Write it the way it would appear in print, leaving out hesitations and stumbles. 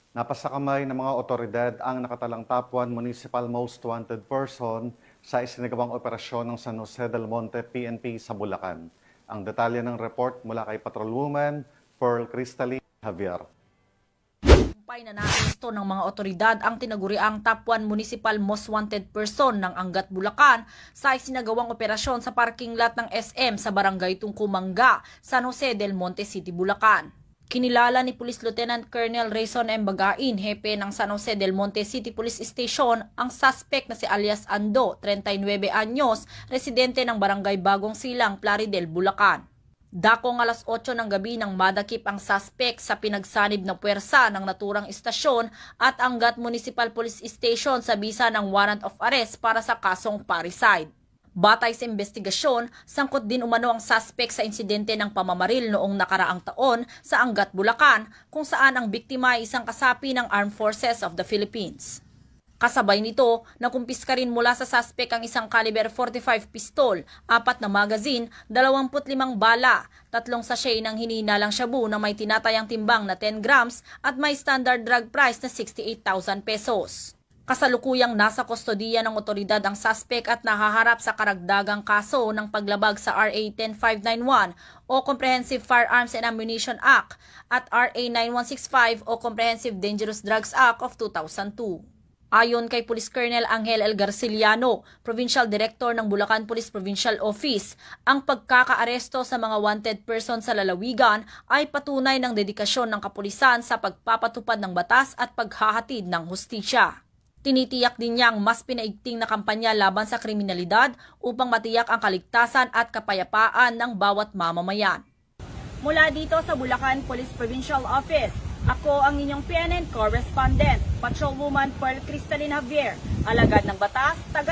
Napasakamay ng mga otoridad ang nakatalang top 1 Municipal Most Wanted Person sa isinagawang operasyon ng San Jose del Monte PNP sa Bulacan. Ang detalye ng report mula kay Patrolwoman Pearl Cristalin Javier. Tagumpay na naaresto ng mga otoridad ang tinaguriang top 1 Municipal Most Wanted Person ng Angat, Bulacan sa isinagawang operasyon sa parking lot ng SM sa Barangay Tungkumanga, San Jose del Monte City, Bulacan. Kinilala ni Police Lieutenant Colonel Rayson M. Bagain, hepe ng San Jose del Monte City Police Station, ang suspect na si alias Ando, 39 anyos, residente ng Barangay Bagong Silang, Plaridel, Bulacan. Dakong alas 8 ng gabi nang madakip ang suspect sa pinagsanib na puwersa ng naturang istasyon at Angat Municipal Police Station sa bisa ng warrant of arrest para sa kasong parricide. Batay sa investigasyon, sangkot din umano ang suspect sa insidente ng pamamaril noong nakaraang taon sa Angat, Bulacan, kung saan ang biktima ay isang kasapi ng Armed Forces of the Philippines. Kasabay nito, nakumpiska rin mula sa suspect ang isang caliber 45 pistol, 4 na magazine, 25 bala, 3 sachet ng hinihinalang shabu na may tinatayang timbang na 10 grams at may standard drug price na 68,000 pesos. Kasalukuyang nasa kustodiya ng otoridad ang suspect at nahaharap sa karagdagang kaso ng paglabag sa RA 10591 o Comprehensive Firearms and Ammunition Act at RA 9165 o Comprehensive Dangerous Drugs Act of 2002. Ayon kay Police Colonel Angel L. Garciliano, Provincial Director ng Bulacan Police Provincial Office, ang pagkakaaresto sa mga wanted person sa lalawigan ay patunay ng dedikasyon ng kapulisan sa pagpapatupad ng batas at paghahatid ng hustisya. Tinitiyak din niyang mas pinaigting na kampanya laban sa kriminalidad upang matiyak ang kaligtasan at kapayapaan ng bawat mamamayan. Mula dito sa Bulacan Police Provincial Office, ako ang inyong PNN correspondent, Patrolwoman Pearl Cristalin Javier, alagad ng batas, taga